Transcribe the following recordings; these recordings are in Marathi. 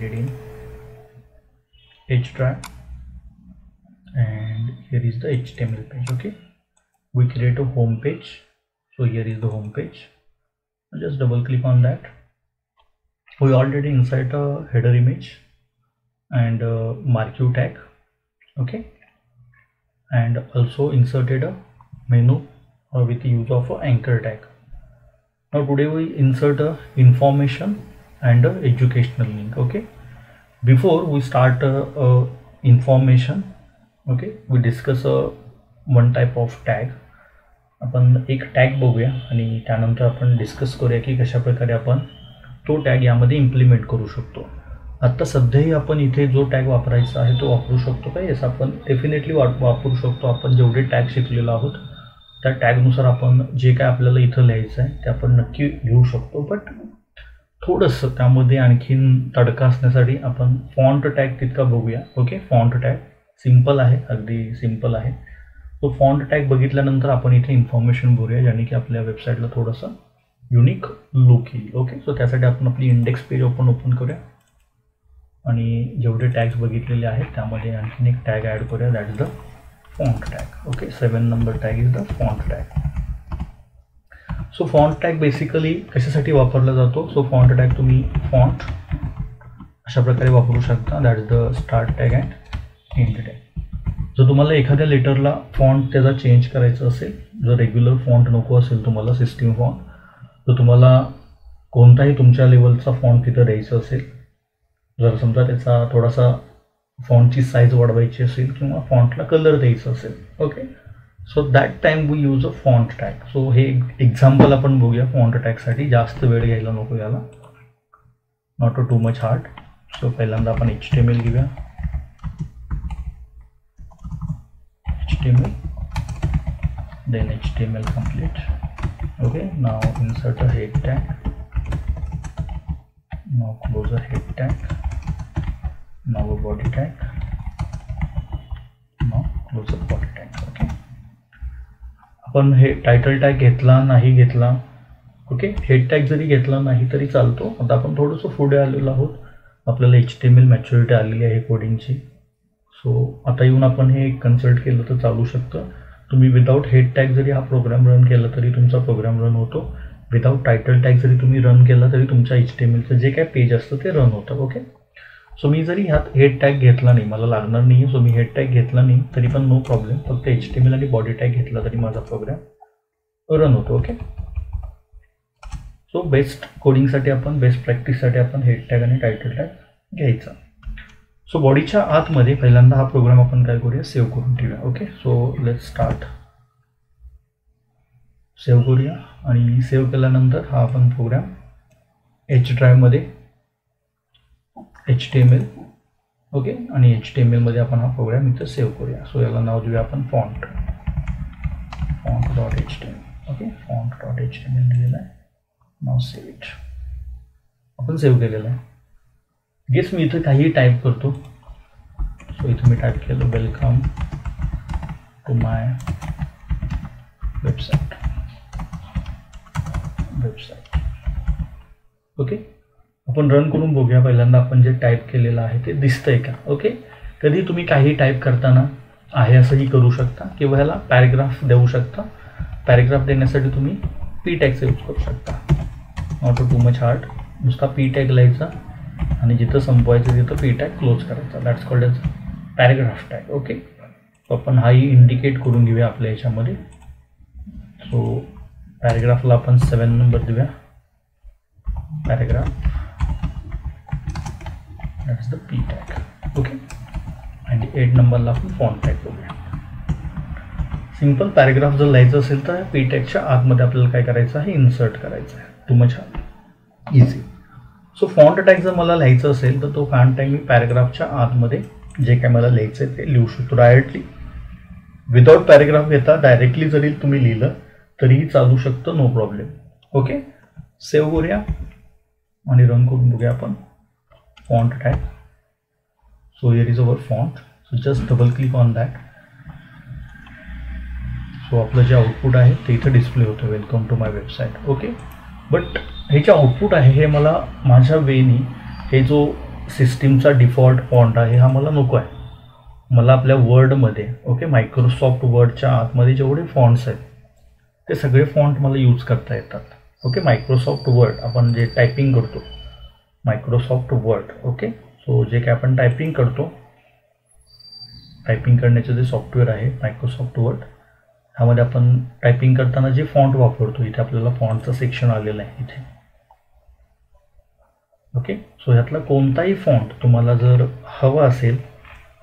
in H drive, and here is the HTML page. Okay, we create a home page. So here is the home page. Just double click on that. We already insert a header image and a marquee tag. Okay, and also inserted a menu with the use of an anchor tag. Now today we insert a information and a educational link. Okay, before we start information, okay, we discuss one type of tag. आपण एक टॅग बघूया आणि त्यानंतर आपण डिस्कस करूया की कशा प्रकारे आपण तो टॅग यामध्ये इम्प्लिमेंट करू शकतो. आता सध्याही आपण इथे जो टॅग वापरायचा आहे तो वापरू शकतो का? येस, आपण डेफिनेटली वापरू शकतो. आपण जेवढे टॅग शिकलेलो आहोत त्या टॅगनुसार आपण जे काय आपल्याला इथं लिहायचं आहे ते आपण नक्की घेऊ शकतो. बट थोडंसं त्यामध्ये आणखीन तडका असण्यासाठी आपण फॉन्ट टॅग तितका बघूया. ओके, फॉन्ट टॅग सिंपल आहे, अगदी सिंपल आहे. तो फॉन्ट टॅग बघितल्यानंतर आपण इथे इन्फॉर्मेशन भरूया ज्याने की आपल्या वेबसाईटला थोडंसं युनिक लुक येईल. ओके, सो त्यासाठी आपण आपली इंडेक्स पेज ओपन करूया आणि जेवढे टॅग्स बघितलेले आहेत त्यामध्ये आणखीन एक टॅग ॲड करूया, that is the font tag. Okay, 7 number tag is the font tag. So font tag basically कशासाठी वापरला जातो? सो फॉन्ट टॅग तुम्ही फॉन्ट अशा प्रकारे वापरू शकता, that is the start tag and end tag. जर तुम्हाला एखाद्या लेटरला फॉन्ट त्याचा चेंज करायचा असेल, जर रेग्युलर फॉन्ट नको असेल तुम्हाला, सिस्टीम फॉन्ट, तर तुम्हाला कोणताही तुमच्या लेवलचा फॉन्ट तिथं द्यायचा असेल, जर समजा त्याचा थोडासा फॉन्टची साईज वाढवायची असेल किंवा फॉन्टला कलर द्यायचा असेल, okay, so that time we use a font tag. So हे एक्झाम्पल आपण बघूया फॉन्ट टॅगसाठी. जास्त वेळ घ्यायला नको याला, not too much hard. So पहिल्यांदा आपण HTML घेऊया. HTML, then HTML complete. Okay, now insert a head tag. Now close a head tag. Now a body tag. Now close a body tag. Okay, आपण हे टायटल टॅग घेतला नाही घेतला, ओके, हेड टॅग जरी घेतला नाही तरी चालतो. आता आपण थोडंसं पुढे आलेलो आहोत, आपल्याला HTML मॅच्युरिटी आलेली आहे कोडिंगची. सो आता येऊन आपण हे कन्सल्ट केलं तर चालू शकतं. तुम्ही विदाऊट हेड टॅग जरी हा प्रोग्राम रन केला तरी तुमचा प्रोग्राम रन होतो. विदाऊट टायटल टॅग जरी तुम्ही रन केला तरी तुमच्या HTMLचं जे काय पेज असतं ते रन होतं. ओके, सो मी जरी ह्यात हेड टॅग घेतला नाही, मला लागणार नाही, सो मी हेड टॅग घेतला नाही तरी पण नो प्रॉब्लेम. फक्त HTML आणि बॉडी टॅग घेतला तरी माझा प्रोग्राम रन होतो. ओके, सो बेस्ट कोडिंगसाठी आपण, बेस्ट प्रॅक्टिससाठी आपण हेड टॅग आणि टायटल टॅग घ्यायचा. सो बॉडीच्या आतमध्ये पहिल्यांदा हा प्रोग्राम आपण काय करूया, सेव्ह करून ठेवूया. Okay, so let's start. Save करूया आणि सेव्ह केल्यानंतर हा आपण प्रोग्राम H ड्राईव्हमध्ये HTML, ओके, आणि HTMLमध्ये आपण हा प्रोग्राम इथं सेव्ह करूया. सो याला नाव देऊया आपण font dot HTML. Okay, font dot HTML दिलेला आहे. Now save it. आपण सेव्ह केलेलं आहे. गेस मी इथं काही टाईप करतो. सो इथं मी टाईप केलं welcome to my website. Okay, आपण रन करून बघूया. पहिल्यांदा आपण जे टाईप केलेलं आहे ते दिसतंय का? ओके, कधी तुम्ही काही टाईप करताना आहे असंही करू शकता किंवा ह्याला पॅरेग्राफ देऊ शकता. पॅरेग्राफ देण्यासाठी तुम्ही P टॅगचा यूज करू शकता. नॉट टू मच हार्ड, नुसता P टॅग लिहायचा आणि जिथं संपवायचं तिथं P टॅग क्लोज करायचा. That's called as paragraph tag. Okay, so आपण हाही इंडिकेट करून घेऊया आपल्या ह्याच्यामध्ये. सो पॅरेग्राफला आपण 7 नंबर देऊया, paragraph, that's the P tag. Okay, आणि 8 नंबरला आपण फॉन्ट टॅग बघूया. सिंपल पॅरेग्राफ जर लिहायचं असेल तर P टॅगच्या आतमध्ये आपल्याला काय करायचं आहे, इन्सर्ट करायचं आहे. Too much easy. So font tag जर मला लिहायचं असेल तर तो फॉन्ट टॅग मी पॅरेग्राफच्या आतमध्ये जे काय मला लिहायचं आहे ते लिहू शकतो डायरेक्टली. विदाउट पॅरेग्राफ घेता डायरेक्टली जरी तुम्ही लिहिलं तरीही चालू शकतं, नो प्रॉब्लेम. ओके, सेव्ह करूया आणि रन करून बघूया आपण font tag. So here is our font. So just double click on that. So आपलं जे आउटपुट आहे ते इथं डिस्प्ले होतं, welcome to my website. Okay, but हे जे आउटपुट आहे हे मला माझ्या वेनी हे जो सिस्टीमचा डिफॉल्ट फॉन्ट आहे हा मला नको आहे. मला आपल्या वर्डमध्ये ओके मायक्रोसॉफ्ट वर्डच्या आतमध्ये जेवढे फॉन्ट्स आहेत ते सगळे फॉन्ट मला यूज करता येतात. ओके मायक्रोसॉफ्ट वर्ड आपण जे टायपिंग करतो मायक्रोसॉफ्ट वर्ड ओके. सो जे काय आपण टायपिंग करतो टायपिंग करण्याचं जे सॉफ्टवेअर आहे मायक्रोसॉफ्ट वर्ड ह्यामध्ये आपण टायपिंग करताना जे फॉन्ट वापरतो इथे आपल्याला फॉन्टचं सेक्शन आलेलं आहे इथे. ओके सो ह्यातला कोणताही फॉन्ट तुम्हाला जर हवा असेल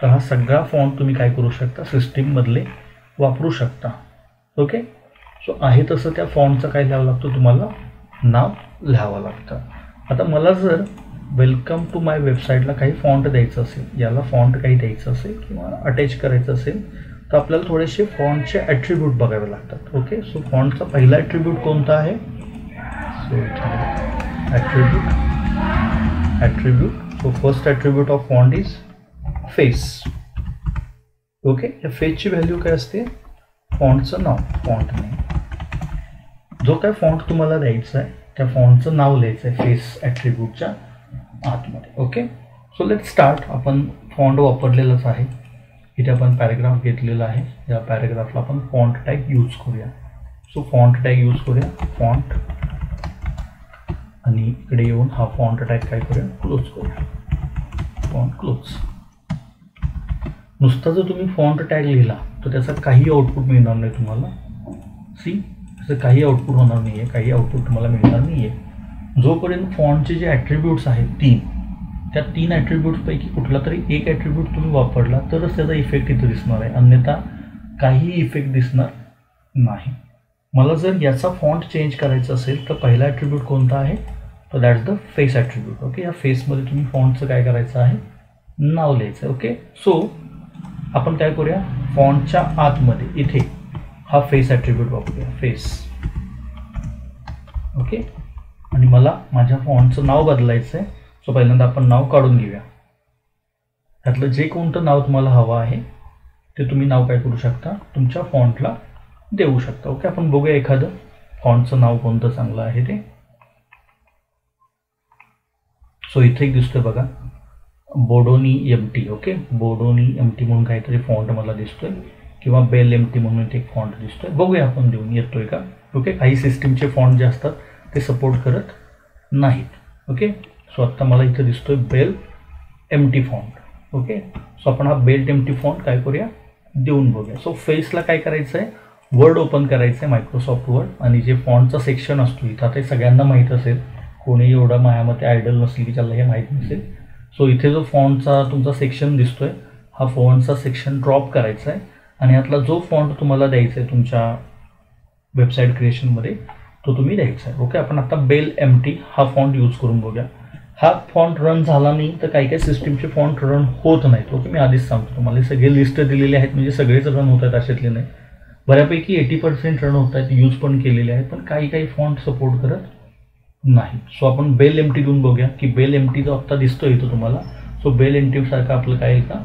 तर हा सगळा फॉन्ट तुम्ही काय करू शकता सिस्टीममधले वापरू शकता. ओके सो आहे तसं त्या फॉन्टचं काय लिहावं लागतं तुम्हाला नाव लिहावं लागतं. आता मला जर वेलकम टू माय वेबसाईटला काही फॉन्ट द्यायचं असेल याला फॉन्ट काही द्यायचं असेल किंवा अटॅच करायचं असेल तर आपल्याला थोडेसे फॉन्टचे ॲट्रिब्यूट बघावे लागतात. ओके सो फॉन्टचा पहिला ॲट्रिब्यूट कोणता आहे so attribute so first attribute of font is face. Okay या फेसची व्हॅल्यू काय असते फॉन्टचं नाव फॉन्ट नेम. जो काय फॉन्ट तुम्हाला द्यायचा आहे त्या फॉन्टचं नाव लिहायचं आहे फेस ॲट्रिब्यूटच्या आतमध्ये. Okay so let start. आपण फॉन्ट वापरलेलाच आहे इथे आपण पॅराग्राफ घेतलेला आहे या पॅराग्राफला आपण फॉन्ट टॅग यूज करूया. सो फॉन्ट टॅग यूज करूया फॉन्ट आणि इकडे येऊन हा फॉन्ट टॅग काय करूया क्लोज करूया फॉन्ट क्लोज. नुसता जर तुम्ही फॉन्ट टॅग लिहिला तर त्याचा काही आउटपुट मिळणार नाही तुम्हाला. सी त्याचं काही आउटपुट होणार नाही आहे काही आउटपुट तुम्हाला मिळणार नाही आहे. जोपर्यंत फॉन्टचे जे ॲट्रिब्यूट्स आहेत त्या 3 ॲट्रिब्यूट्सपैकी कुठला तरी एक ॲट्रिब्यूट तुम्ही वापरला तरच त्याचा इफेक्ट इथं दिसणार आहे अन्यथा काही इफेक्ट दिसणार नाही. मला जर याचा फॉन्ट चेंज करायचा असेल तर पहिला ॲट्रिब्यूट कोणता आहे तर that's the face attribute. Okay या फेसमध्ये तुम्ही फॉन्टचं काय करायचं आहे नाव लिहायचं आहे. ओके सो आपण काय करूया फॉन्टच्या आतमध्ये इथे हा फेस ॲट्रिब्यूट वापरूया फेस. ओके आणि मला माझ्या फॉन्टचं नाव बदलायचं आहे. सो पहिल्यांदा आपण नाव काढून घेऊया. त्यातलं जे कोणतं नाव तुम्हाला हवं आहे ते तुम्ही नाव काय करू शकता तुमच्या फॉन्टला देऊ शकता. ओके आपण बघूया एखादं फॉन्टचं नाव कोणतं चांगलं आहे ते. सो इथे एक दिसतोय बघा बोडोनी एमटी. ओके बोडोनी एमटी म्हणून काहीतरी फॉन्ट मला दिसतोय किंवा बेल एमटी म्हणून इथे एक फॉन्ट दिसतोय. बघूया आपण देऊन येतोय का. ओके काही सिस्टीमचे फॉन्ट जे असतात ते सपोर्ट करत नाहीत. ओके सो आत्ता मला इथं दिसतोय Bell MT font. Okay so आपण हा बेल एमटी फॉन्ट काय करूया देऊन बघूया. सो फेसला काय करायचं आहे वर्ड ओपन करायचं आहे मायक्रोसॉफ्ट वर्ड आणि जे फॉन्टचा सेक्शन असतो इथं आता सगळ्यांना माहीत असेल कोणी एवढं माझ्यामध्ये आयडल नसेल की त्याला हे माहीत नसेल. सो इथे जो फॉन्टचा तुमचा सेक्शन दिसतोय हा फॉन्टचा सेक्शन ड्रॉप करायचा आहे आणि यातला जो फॉन्ट तुम्हाला द्यायचा आहे तुमच्या वेबसाईट क्रिएशनमध्ये तो तुम्ही द्यायचा आहे. ओके आपण आता बेल एमटी हा फॉन्ट यूज करून बघूया. हा फॉन्ट रन झाला नाही तर काही काही सिस्टीमचे फॉन्ट रन होत नाहीत. ओके मी आधीच सांगतो तुम्हाला सगळे लिस्ट दिलेले आहेत म्हणजे सगळेच रन होत आहेत अशातले नाही. बऱ्यापैकी 80% रन होत आहेत यूज पण केलेले आहेत पण काही काही फॉन्ट सपोर्ट करत नाही. सो आपण बेल एमटी देऊन बघूया की बेल एमटी जो आत्ता दिसतोय इथं तुम्हाला. सो बेल एमटी सारखं आपलं काय आहे का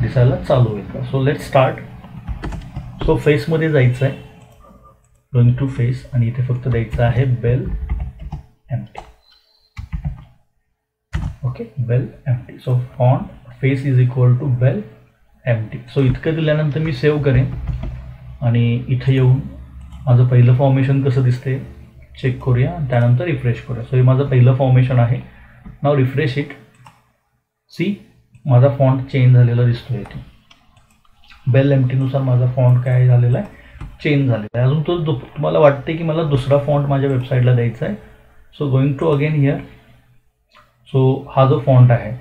दिसायला चालू होईल का. So let start. सो फेसमध्ये जायचं आहे गोइंग टू फेस आणि इथे फक्त द्यायचं आहे Bell MT. Okay Bell MT. So font face is equal to Bell MT. So इतकं दिल्यानंतर मी सेव्ह करेन आणि इथं येऊन माझं पहिलं फॉर्मेशन कसं दिसते चेक करूया त्यानंतर रिफ्रेश करूया. सो हे माझं पहिलं फॉर्मेशन आहे. नाव रिफ्रेश इट. सी माझा फॉन्ट चेंज झालेला दिसतोय इथे बेल एमटीनुसार माझा फॉन्ट काय झालेला आहे चेंज झालेला आहे. अजून तो तुम्हाला वाटते की मला दुसरा फॉन्ट माझ्या वेबसाईटला द्यायचा आहे. So going to again here. So हा जो फॉन्ट आहे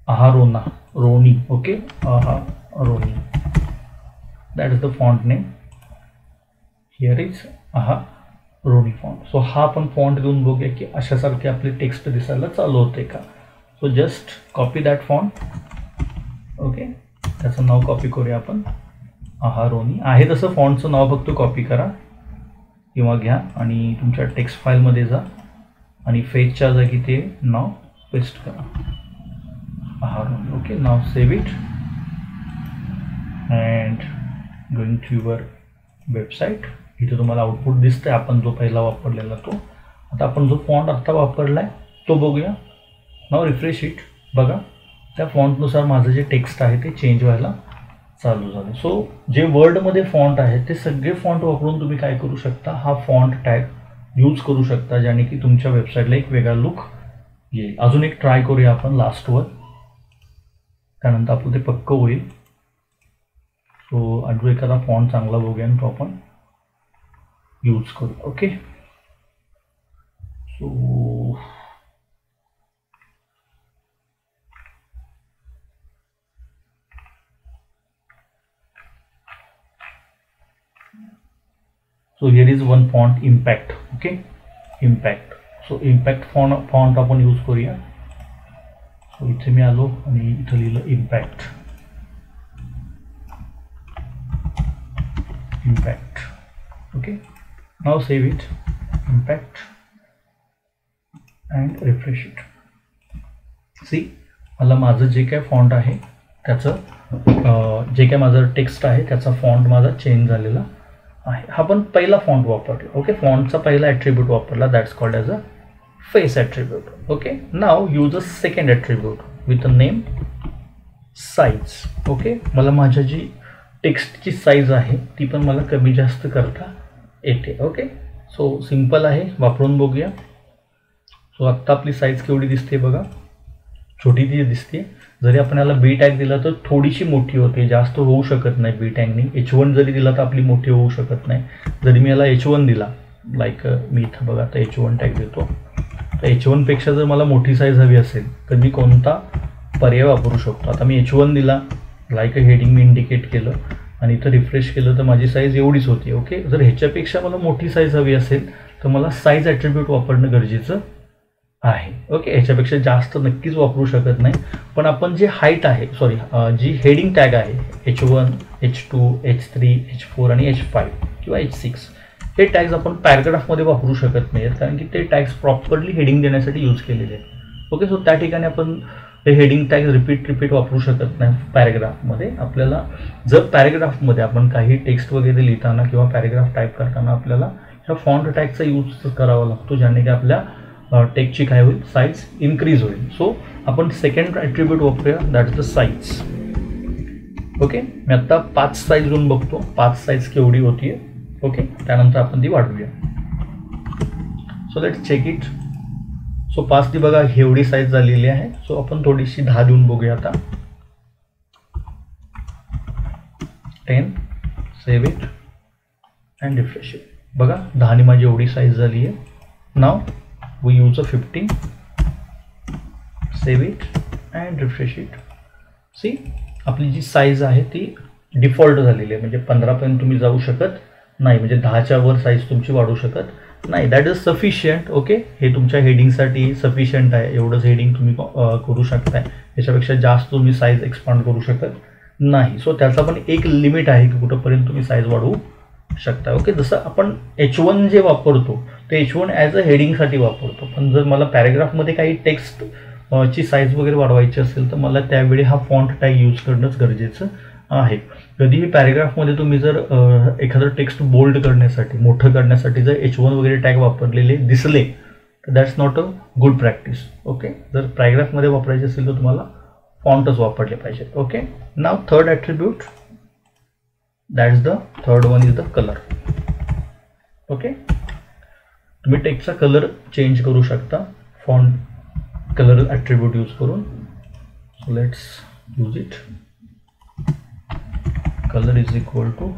Aharoni. Okay Aharoni that is the font name. Here is Aharoni font. So हा आपण फॉन्ट देऊन बघूया की अशासारखे आपले टेक्स्ट दिसायला चालू होते का. So just copy that font. Okay त्याचं नाव कॉपी करूया आपण आहा रोनी आहे तसं फॉन्टचं नाव फक्त कॉपी करा किंवा घ्या आणि तुमच्या टेक्स्ट फाईलमध्ये जा आणि फेसच्या जागी ते नाव पेस्ट करा Aharoni. Okay now save it and going to your website. इथे तुम्हाला आउटपुट दिसतंय आपण जो पहिला वापरलेला तो. आता आपण जो फॉन्ट आत्ता वापरला आहे तो बघूया. नाव रिफ्रेश इट. बघा त्या फॉन्टनुसार माझं जे टेक्स्ट आहे ते चेंज व्हायला चालू झालं. सो जे वर्डमध्ये फॉन्ट आहे ते सगळे फॉन्ट वापरून तुम्ही काय करू शकता, हा फॉन्ट टॅग यूज करू शकता, ज्याने की तुमच्या वेबसाईटला एक वेगळा लुक येईल. अजून एक ट्राय करूया आपण लास्टवर, त्यानंतर आपलं ते पक्क होईल. सो अजून एखादा फॉन्ट चांगला बघूया आणि तो आपण यूज करू. Okay. So here is one font, impact. Okay, impact. So impact font आपण यूज करूया. सो इथे मी आलो आणि इथं लिहिलं impact. Okay, now save it, impact, and refresh it. See, मला माझं जे काय फॉन्ट आहे त्याचं जे काय माझं टेक्स्ट आहे त्याचा फॉन्ट माझा चेंज झालेला आहे. हा पण पहिला फॉन्ट वापरला. ओके, फॉन्टचा पहिला ॲट्रिब्यूट वापरला, that's called as a face attribute. Okay, now use a second attribute with a name size. Okay, मला माझ्या जी टेक्स्टची साईज आहे ती पण मला कमी जास्त करता येते. ओके, सो सिंपल आहे, वापरून बघूया. सो आत्ता आपली साईज केवढी दिसते बघा, छोटी ती दिसते. जरी आपण याला बी टॅग दिला तर थोडीशी मोठी होते, जास्त होऊ शकत नाही बी टॅगनी. H1 जरी दिला तर आपली मोठी होऊ शकत नाही. जरी मी याला H1 दिला, लाईक मी इथं बघा आता H1 टॅग देतो, तर H1 पेक्षा जर मला मोठी साईज हवी असेल तर मी कोणता पर्याय वापरू शकतो. आता मी H1 दिला, लाईक हेडिंग मी इंडिकेट केलं आणि इथं रिफ्रेश केलं तर माझी साईज एवढीच होती. ओके, जर ह्याच्यापेक्षा मला मोठी साईज हवी असेल तर मला साईज ॲट्रिब्यूट वापरणं गरजेचं आहे. ओके, ह्याच्यापेक्षा जास्त नक्कीच वापरू शकत नाही. पण आपण जे हाईट आहे, सॉरी जी हेडिंग टॅग आहे H1, H2, H3, H4 आणि H5 किंवा H6, हे टॅग्स आपण पॅराग्राफमध्ये वापरू शकत नाही आहेत, कारण की ते टॅग्स प्रॉपरली हेडिंग देण्यासाठी यूज केलेले आहेत. ओके, सो त्या ठिकाणी आपण हे हेडिंग टॅग रिपीट वापरू शकत नाही पॅराग्राफमध्ये. आपल्याला जर पॅराग्राफमध्ये आपण काही टेक्स्ट वगैरे लिहिताना किंवा पॅराग्राफ टाईप करताना आपल्याला ह्या फॉन्ट टॅगचा यूज करावा लागतो, ज्याने की आपल्या टेक्स्टची काय होईल, साईज इन्क्रीज होईल. सो आपण सेकंड ॲट्रिब्यूट वापरूया, that is the size. Okay, मी आत्ता 5 साईज घेऊन बघतो 5 साईज केवढी होतीये. ओके, त्यानंतर आपण ती वाढवूया. So let's check it. So 5 ती बघा एवढी साईज झालेली आहे. सो आपण थोडीशी 10 देऊन बघूया आता. 10, save it and refresh it. बघा 10 माझी एवढी साईज झाली आहे. नाव we use a 15, save it and refresh it. See, आपली जी साईज आहे ती डिफॉल्ट झालेली आहे, म्हणजे 15 पर्यंत तुम्ही जाऊ शकत नाही, म्हणजे 10च्या वर साईज तुमची वाढू शकत नाही. That is sufficient. ओके, हे तुमच्या हेडिंगसाठी सफिशियंट आहे. एवढंच हेडिंग तुम्ही करू शकताय, याच्यापेक्षा जास्त तुम्ही साईज एक्सपांड करू शकत नाही. सो त्याचा पण एक लिमिट आहे की कुठंपर्यंत तुम्ही साईज वाढवू शकता. ओके, जसं आपण H1 जे वापरतो ते H1 ॲज अ हेडिंगसाठी वापरतो, पण जर मला पॅराग्राफमध्ये काही टेक्स्ट ची साईज वगैरे वाढवायची असेल तर मला त्यावेळी हा फॉन्ट टॅग यूज करणंच गरजेचं आहे. कधीही पॅराग्राफमध्ये तुम्ही जर एखादं टेक्स्ट बोल्ड करण्यासाठी, मोठं करण्यासाठी जर H1 वगैरे टॅग वापरलेले दिसले तर that's not a good practice. Okay, जर पॅराग्राफमध्ये वापरायचे असेल तर तुम्हाला फॉन्टच वापरले पाहिजे. Okay, now third attribute, that is the third one is the color. Okay, तुम्ही टेक्स्टचा कलर चेंज करू शकता फॉन्ट कलर ॲट्रिब्यूट यूज करून. So let's use it. Colour is equal to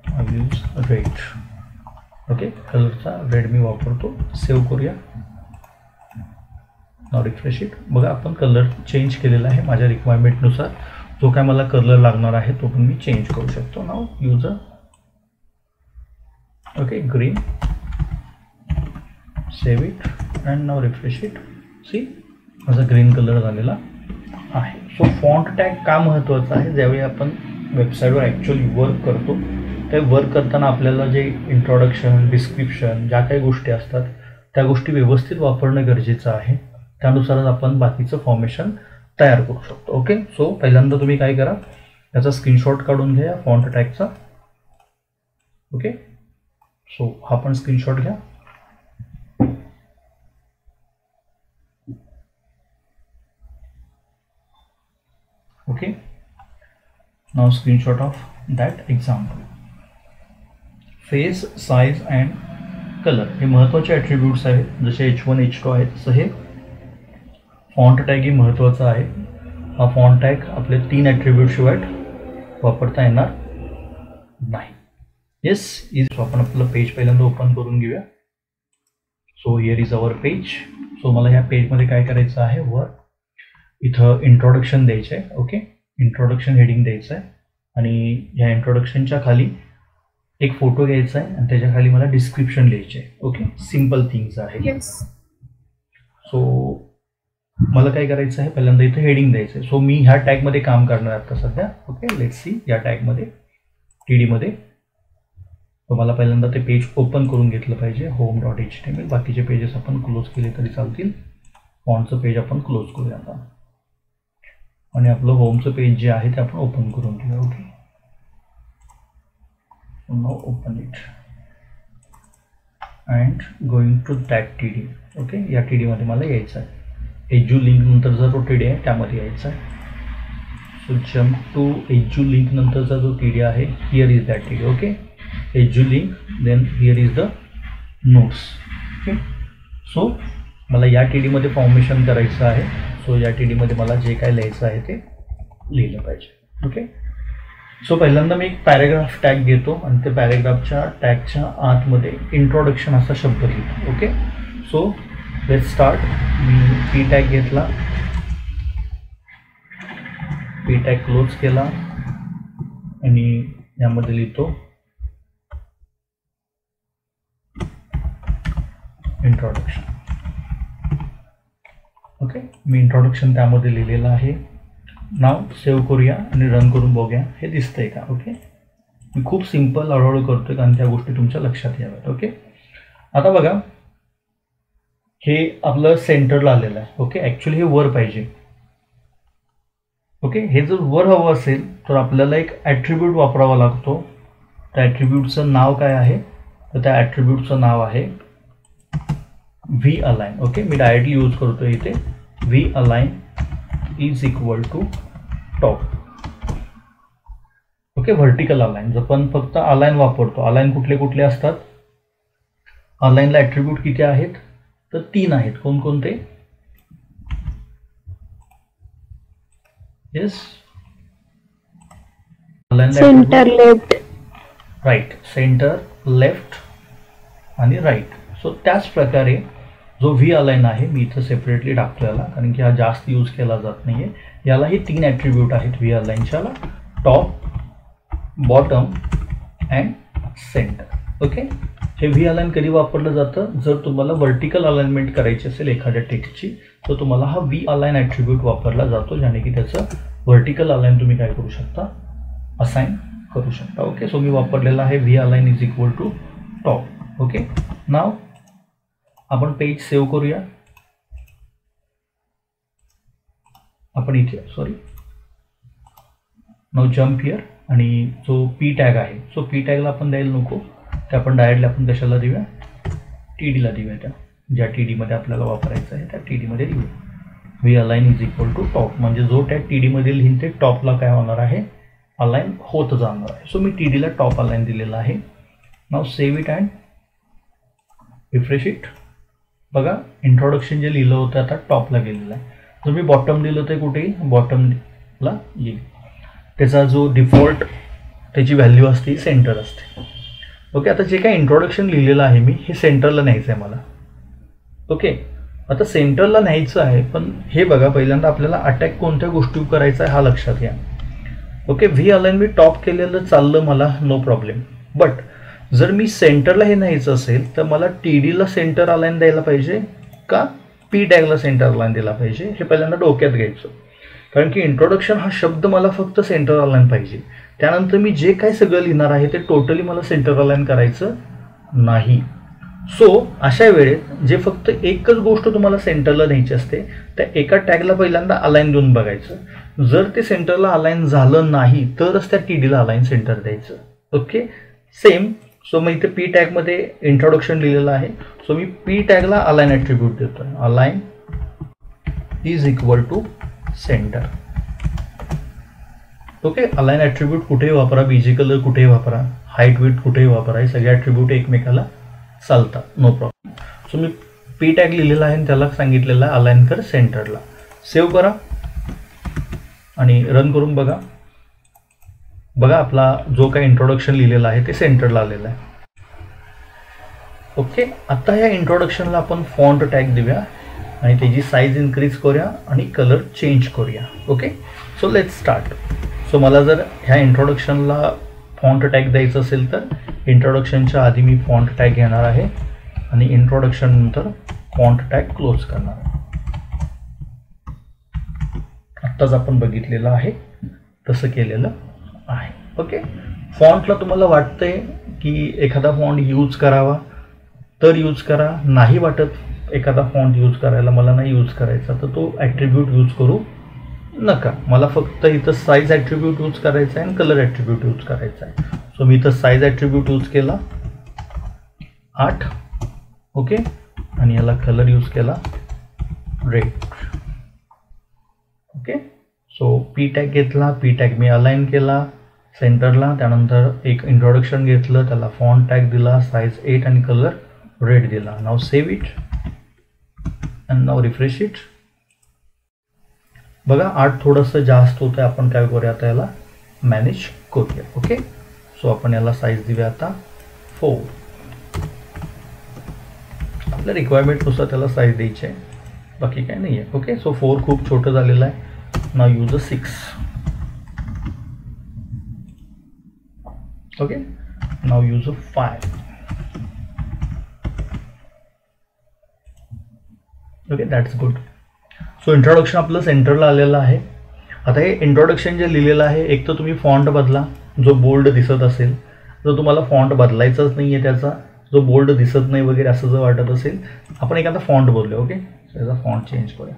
I use red. Okay, कलरचा रेड मी वापरतो. सेव्ह करूया. Now refresh it. बघा आपण कलर चेंज केलेला आहे माझ्या रिक्वायरमेंटनुसार. जो काय मला कलर लागणार आहे तो पण मी चेंज करू शकतो. Now user. Okay, green. Save it and now refresh it. See, माझा ग्रीन कलर झालेला आहे. सो फॉन्ट टॅग का महत्त्वाचा आहे, ज्यावेळी आपण वेबसाईटवर ॲक्च्युअली वर्क करतो ते वर्क करताना आपल्याला जे इंट्रोडक्शन, डिस्क्रिप्शन, ज्या काही गोष्टी असतात त्या गोष्टी व्यवस्थित वापरणं गरजेचं आहे. त्यानुसारच आपण बाकीचं फॉर्मेशन तयार करू शकतो. ओके, सो पहिल्यांदा तुम्ही काय करा, याचा स्क्रीनशॉट काढून घ्या फॉन्ट टॅगचा. ओके, सो हा पण स्क्रीनशॉट घ्या. Okay, now screenshot of that example. Face, size and colour हे महत्त्वाचे ॲट्रिब्यूट्स आहेत. जसे H1 H2 आहेत तसं हे फॉन्ट टॅग ही महत्त्वाचा आहे. हा फॉन्ट टॅग आपले 3 ॲट्रिब्यूट शिवाय वापरता येणार नाही. Yes is. आपण आपलं पेज पहिल्यांदा ओपन करून घेऊया. So here is our page. So मला ह्या पेजमध्ये काय करायचं आहे, वर इथं इंट्रोडक्शन द्यायचं आहे. ओके, इंट्रोडक्शन हेडिंग द्यायचं आहे आणि ह्या इंट्रोडक्शनच्या खाली एक फोटो घ्यायचा आहे आणि त्याच्या खाली मला डिस्क्रिप्शन लिहायचे आहे. ओके, सिम्पल थिंग्स आहे. सो मला काय करायचं आहे, पहिल्यांदा इथं हेडिंग द्यायचं आहे. सो मी ह्या टॅगमध्ये काम करणार आता सध्या. ओके, लेट्स सी या टॅगमध्ये TD मध्ये. तर मला पहिल्यांदा ते पेज ओपन करून घेतलं पाहिजे, home.html. बाकीचे पेजेस आपण क्लोज केले तरी चालतील. फॉन्टचं पेज आपण क्लोज करूया आता आणि आपलं होमचं पेज जे आहे ते आपण ओपन करून घेऊया. Okay, now open it and going to that TD. Okay, या TD मध्ये मला यायचं आहे. एजू लिंक नंतरचा जो TD आहे त्यामध्ये यायचा आहे. So jump to edu link नंतरचा जो TD आहे, here is that TD. Okay, edu link, then here is the notes. Okay, so मला या TD मध्ये फॉर्मेशन करायचं आहे. सो या TD मध्ये मला जे काय लिहायचं आहे ते लिहिलं पाहिजे. ओके, सो पहिल्यांदा मी एक पॅरेग्राफ टॅग घेतो आणि ते पॅरेग्राफच्या टॅगच्या आतमध्ये इंट्रोडक्शन असा शब्द लिहितो. Okay, so let's start. Me P tag घेतला, पी टॅग क्लोज केला आणि यामध्ये लिहितो इंट्रोडक्शन. ओके, मी इंट्रोडक्शन त्यामध्ये लिहिलेलं आहे. नाव सेव्ह करूया आणि रन करून बघूया हे दिसतंय का. ओके, मी खूप सिम्पल हळूहळू करतोय कारण त्या गोष्टी तुमच्या लक्षात याव्यात. ओके, आता बघा हे आपलं सेंटरला आलेलं आहे. ओके, ॲक्च्युली हे वर पाहिजे. ओके, हे जर वर हवं असेल तर आपल्याला एक ॲट्रिब्यूट वापरावा लागतो. त्या ॲट्रिब्यूटचं नाव काय आहे, तर त्या ॲट्रिब्यूटचं नाव आहे v-align. ओके, मी डायरेक्टली यूज करतोय इथे. v-align is equal to top. Okay, vertical align. जर पण फक्त अलाइन वापरतो, अलाइन कुठले कुठले असतात, अलाइनला ॲट्रिब्यूट किती आहेत, तर 3 आहेत. कोणकोणते? Yes, centre, left, right. Centre, left आणि राईट. सो त्याच प्रकारे जो v-align आहे, मी इथं सेपरेटली टाकलेला कारण की हा जास्त यूज केला जात नाही आहे. यालाही 3 ॲट्रिब्यूट आहेत v-alignच्याला, top, bottom and centre. Okay, हे v-align कधी वापरलं जातं, जर तुम्हाला व्हर्टिकल अलाइनमेंट करायची असेल एखाद्या टेक्स्टची तर तुम्हाला हा v-align ॲट्रिब्यूट वापरला जातो, ज्याने की त्याचं व्हर्टिकल अलाइन तुम्ही काय करू शकता, असाइन करू शकता. ओके, सो मी वापरलेला आहे v-align is equal to top. Okay, now आपण पेज सेव्ह करूया. आपण इथे नाव जम्प हिअर आणि जो पी टॅग आहे, सो पी टॅगला आपण द्यायला नको, ते आपण डायरेक्टली आपण कशाला देऊया, TDला देऊया. त्या ज्या TDमध्ये आपल्याला वापरायचं आहे त्या TDमध्ये देऊया. v-align is equal to top, म्हणजे जो टॅग TDमध्ये लिहीन ते टॉपला काय होणार आहे, अलाइन होत जाणार आहे. सो मी TDला टॉप अलाइन दिलेला आहे. Now save it and refresh it. बघा इंट्रोडक्शन जे लिहिलं होतं आता टॉपला गेलेलं आहे. जर मी बॉटम दिलं तर कुठेही बॉटमला येईल. त्याचा जो डिफॉल्ट त्याची व्हॅल्यू असते सेंटर असते. ओके, आता जे काय इंट्रोडक्शन लिहिलेलं आहे मी, हे सेंटरला न्यायचं आहे मला. ओके, आता सेंटरला न्यायचं आहे, पण हे बघा पहिल्यांदा आपल्याला अटॅक कोणत्या गोष्टी करायचा आहे हा लक्षात घ्या. ओके, v-align मी टॉप केलेलं चाललं मला, नो प्रॉब्लेम. बट जर मी सेंटरला हे न्यायचं असेल तर मला TDला सेंटर अलाइन द्यायला पाहिजे का पी टॅगला सेंटर अलाइन दिला पाहिजे, हे पहिल्यांदा डोक्यात घ्यायचं. कारण की इंट्रोडक्शन हा शब्द मला फक्त सेंटर अलाइन पाहिजे. त्यानंतर मी जे काय सगळं लिहिणार आहे ते टोटली मला सेंटर अलाइन करायचं नाही. सो अशा वेळेत जे फक्त एकच गोष्ट तुम्हाला सेंटरला न्यायची असते, त्या एका टॅगला पहिल्यांदा अलाइन देऊन बघायचं. जर ते सेंटरला अलाइन झालं नाही तरच त्या TDला अलाइन सेंटर द्यायचं. Okay, same. सो मी इथे पी टॅगमध्ये इंट्रोडक्शन लिहिलेलं आहे. सो मी पी टॅगला अलाइन ॲट्रिब्यूट देतो आहे, align is equal to centre. Okay. Align attribute कुठेही वापरा, बीजी कलर कुठेही वापरा, हाईट विड्थ कुठेही वापरा, हे सगळे ॲट्रिब्यूट एकमेकाला चालतात, नो प्रॉब्लेम. सो मी पी टॅग लिहिलेला आहे आणि त्याला सांगितलेलं आहे अलाइन कर सेंटरला. सेव्ह करा आणि रन करून बघा. बघा आपला जो काही इंट्रोडक्शन लिहिलेला आहे ते सेंटरला आलेलं आहे. ओके. आता ह्या इंट्रोडक्शनला आपण फॉन्ट टॅग देऊया आणि त्याची साईज इन्क्रीज करूया आणि कलर चेंज करूया. Okay. So let's start. So मला जर ह्या इंट्रोडक्शनला फॉन्ट टॅग द्यायचं असेल तर इंट्रोडक्शनच्या आधी मी फॉन्ट टॅग घेणार आहे आणि इंट्रोडक्शन नंतर फॉन्ट टॅग क्लोज करणार आहे. आत्ताच आपण बघितलेलं आहे तसं केलेलं आहे. ओके. फॉन्टला तुम्हाला वाटतंय की एखादा फॉन्ट यूज करावा तर यूज करा, नाही वाटत एखादा फॉन्ट यूज करायला, मला नाही यूज करायचा, तर तो ॲट्रिब्यूट यूज करू नका. मला फक्त इथं साईज ॲट्रिब्यूट यूज करायचा आहे आणि कलर ॲट्रिब्यूट यूज करायचा आहे. सो मी इथं साईज ॲट्रिब्यूट यूज केला 8. ओके. आणि याला कलर यूज केला red. Okay. So P tag घेतला, पी टॅग मी अलाइन केला सेंटरला, त्यानंतर एक इंट्रोडक्शन घेतलं, त्याला फॉन्ट टॅग दिला, साईज 8 आणि कलर रेड दिला. Now save it and now refresh it. बघा 8 थोडंसं जास्त होतं, आपण काय करूया आता याला मॅनेज करूया. ओके. सो आपण याला साईज देऊया आता 4. आपल्या रिक्वायरमेंटनुसार त्याला साईज द्यायची आहे, बाकी काय नाही आहे. ओके. सो 4 खूप छोटं झालेलं आहे. Now use a 6. Okay. Now use a 5. Okay. That's good. So introduction आपलं सेंटरला आलेलं आहे. आता हे इंट्रोडक्शन जे लिहिलेलं आहे, एक तर तुम्ही फॉन्ट बदला, जो बोल्ड दिसत असेल. जर तुम्हाला फॉन्ट बदलायचाच नाही आहे, त्याचा जो बोल्ड दिसत नाही वगैरे असं जर वाटत असेल, आपण एखादा फॉन्ट बदलूया. ओके. त्याचा फॉन्ट चेंज करूया,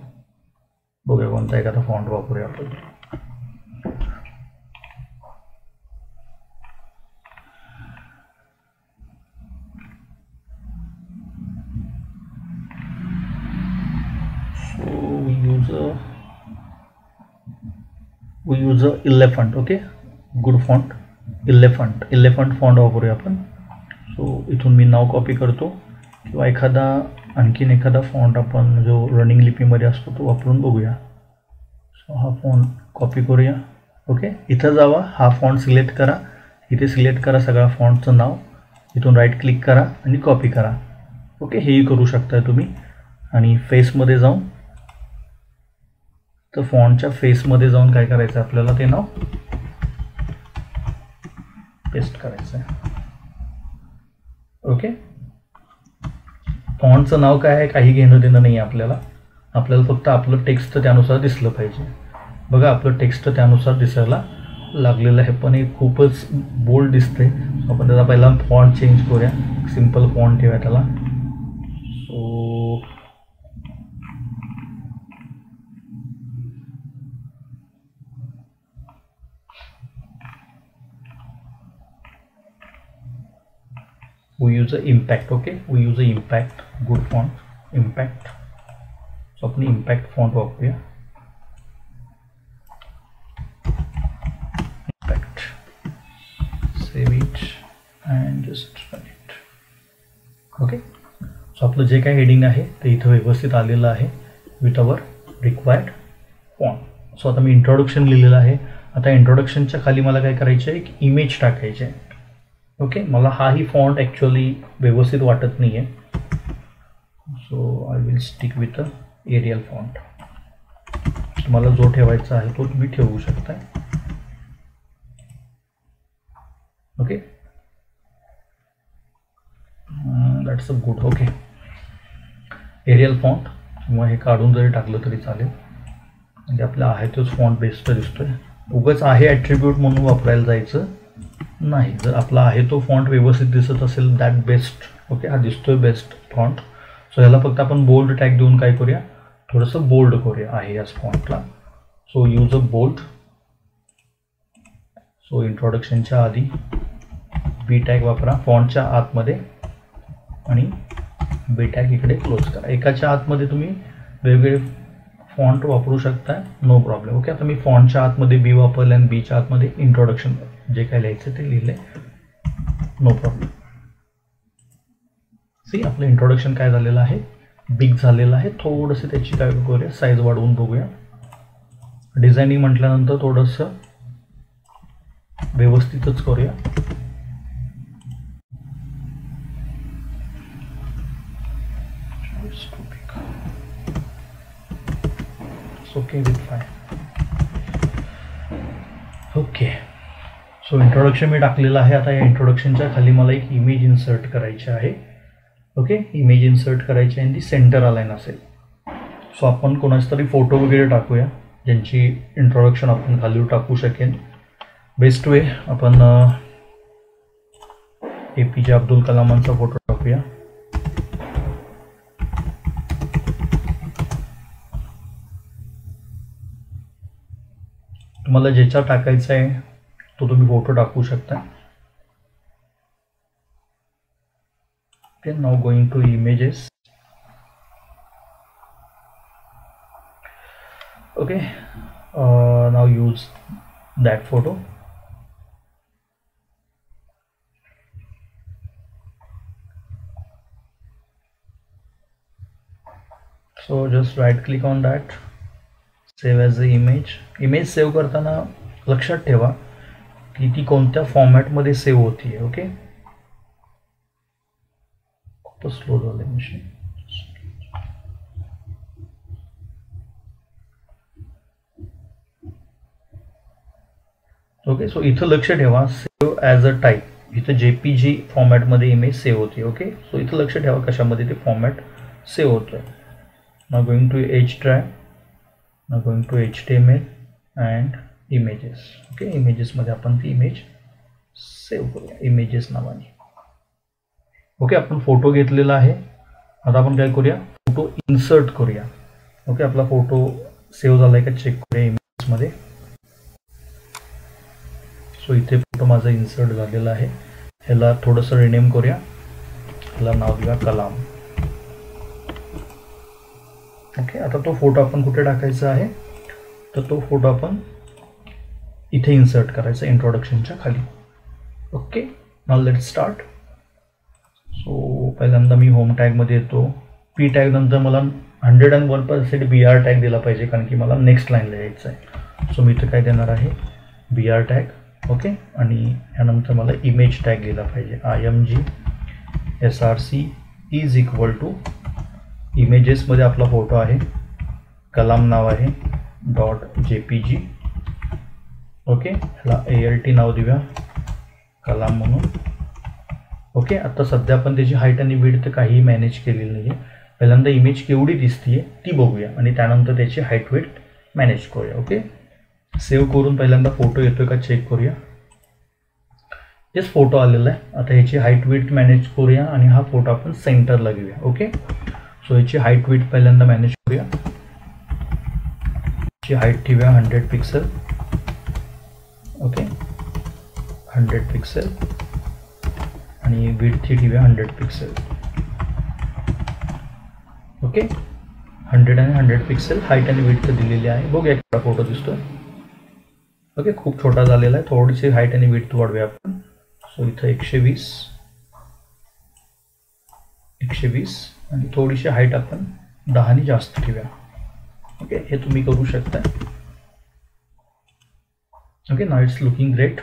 बघूया कोणता एखादा फॉन्ट वापरूया आपण. we use a elephant. Okay. Good font elephant font वापरूया आपण. सो इथून मी नाव कॉपी करतो किंवा आणखीन एखादा फॉन्ट आपण जो रनिंग लिपीमध्ये असतो तो वापरून बघूया. सो हा फॉन्ट कॉपी करूया. ओके. इथं जावा, हा फॉन्ट सिलेक्ट करा, इथे सिलेक्ट करा सगळ्या फॉन्टचं नाव, इथून राईट क्लिक करा आणि कॉपी करा. ओके. हेही करू शकता तुम्ही. आणि फेसमध्ये जाऊन, तर फॉन्टच्या फेसमध्ये जाऊन काय करायचं आहे आपल्याला, ते नाव पेस्ट करायचं आहे. ओके. फॉन्टचं नाव काय आहे काही घेणं देणं नाही आहे आपल्याला फक्त आपलं टेक्स्ट त्यानुसार दिसलं पाहिजे. बघा आपलं टेक्स्ट त्यानुसार दिसायला लागलेलं आहे, पण हे खूपच बोल्ड दिसतंय. आपण त्याचा पहिला फॉन्ट चेंज करूया, सिम्पल फॉन्ट ठेवूया त्याला. So we use a impact. Okay. We use a impact. Good font. Impact. So अपनी impact font वापरूया. Impact. Save it and just run it. Okay. So आपलं जे काही हेडिंग आहे ते इथं व्यवस्थित आलेलं आहे with our required font. So आता मी इंट्रोडक्शन लिहिलेलं आहे. आता इंट्रोडक्शनच्या खाली मला काय करायचं आहे, एक इमेज टाकायचे आहे. ओके. मला हाही फॉन्ट ॲक्च्युअली व्यवस्थित वाटत नाही आहे. So I will stick with a Arial font. तुम्हाला जो ठेवायचा आहे तो तुम्ही ठेवू शकता. Okay. That's a good. Okay. Arial font किंवा हे काढून जरी टाकलं तरी चालेल, म्हणजे आपला आहे तोच फॉन्ट बेस्ट दिसतोय. उगाच आहे ॲट्रिब्यूट म्हणून वापरायला जायचं नाही. जर आपला आहे तो फॉन्ट व्यवस्थित दिसत असेल दॅट बेस्ट. ओके. हा दिसतोय बेस्ट फॉन्ट. सो ह्याला फक्त आपण बोल्ड टॅग देऊन काय करूया, थोडंसं बोल्ड करूया आहे याच फॉन्टला. So use a bold. So इंट्रोडक्शनच्या आधी बी टॅग वापरा फॉन्टच्या आतमध्ये आणि बी टॅग इकडे क्लोज करा. एकाच्या आतमध्ये तुम्ही वेगवेगळे फॉन्ट वापरू शकताय, नो प्रॉब्लेम. ओके, आता मी फॉन्टच्या आतमध्ये बी वापरले आणि बीच्या आतमध्ये इंट्रोडक्शन जे काय लिहायचं ते लिहिले, नो प्रॉब्लेम. सी आपलं इंट्रोडक्शन काय झालेलं आहे, बिग झालेलं आहे. थोडंसं त्याची काय करूया, साईज वाढवून बघूया. डिझायनिंग म्हटल्यानंतर थोडंसं व्यवस्थितच करूया. Okay with five. Okay, so introduction मी टाकलेलं आहे. आता या इंट्रोडक्शनच्या खाली मला एक इमेज इन्सर्ट करायची आहे. ओके, इमेज इन्सर्ट करायची आहे ती सेंटर अलाइन असेल. सो आपण कोणाचा तरी फोटो वगैरे टाकूया ज्यांची इंट्रोडक्शन आपण खाली टाकू शकेल. बेस्ट वे आपण APJ अब्दुल कलामांचा फोटो टाकूया. तुम्हाला ज्याचा टाकायचा आहे तो तुम्ही फोटो टाकू शकता. Okay, now going to images. Okay, now use that photo. So just right click on that, save as the image. Image save करताना लक्षात ठेवा की ती कोणत्या फॉर्मॅटमध्ये सेव्ह होती आहे. ओके, खूप स्लो झालं मशीन. ओके, सो इथं लक्ष ठेवा, सेव्ह ॲज अ टाईप. इथं JPG फॉर्मॅटमध्ये इमेज सेव्ह होती. ओके, सो इथं लक्ष ठेवा कशामध्ये ते फॉर्मॅट सेव्ह होतं आहे. Now going to HDrive, now going to HTML and images. Okay, इमेजेसमध्ये आपण ती इमेज सेव्ह करूया इमेजेस नावाने. ओके, आपण फोटो घेतलेला आहे. आता आपण काय करूया, फोटो इन्सर्ट करूया. ओके, आपला फोटो सेव्ह झाला आहे का चेक करूया इमेजेसमध्ये. सो इथे फोटो माझा इन्सर्ट झालेला आहे. ह्याला थोडंसं रिनेम करूया. ह्याला नाव देऊया कलाम. ओके, आता तो फोटो आपण कुठे टाकायचा आहे, तर तो फोटो आपण इथे इन्सर्ट करायचा इंट्रोडक्शनच्या खाली. Okay, now let's start. So पहिल्यांदा मी होम टॅगमध्ये येतो. P टॅग नंतर मला 101% BR टॅग दिला पाहिजे कारण की मला नेक्स्ट लाईनला यायचं आहे. सो मी इथं काय देणार आहे, BR टॅग. ओके, आणि यानंतर मला इमेज टॅग दिला पाहिजे. IMG SRC is equal to इमेजेसमध्ये आपला फोटो आहे, कलाम नाव आहे .jpg. ओके, ह्याला ALT नाव देऊया कलाम म्हणून. ओके, आता सध्या आपण त्याची हाईट आणि विड्थ काही मॅनेज केलेली नाही आहे. पहिल्यांदा इमेज केवढी दिसतीये ती बघूया आणि त्यानंतर त्याची हाईट विड्थ मॅनेज करूया. ओके, सेव्ह करून पहिल्यांदा फोटो येतोय का चेक करूया. तेच फोटो आलेला आहे. आता ह्याची हाईट विड्थ मॅनेज करूया आणि हा फोटो आपण सेंटरला घेऊया. ओके, सो ह्याची हाईट विड्थ पहिल्यांदा मॅनेज करूया. ची हाईट ठेवूया 100 पिक्सल. ओके, 100 पिक्सल आणि विड्थ ठेवूया 100 पिक्सल. ओके, 100 आणि 100 पिक्सल हाईट आणि विड्थ दिलेली आहे. बघूया केवढा फोटो दिसतोय. ओके, खूप छोटा झालेला आहे. थोडीशी हाईट आणि विड्थ वाढवूया आपण. सो इथं 120 आणि थोडीशी हाईट आपण 10 जास्त ठेवूया. ओके, हे तुम्ही करू शकता. Okay, now it's looking great.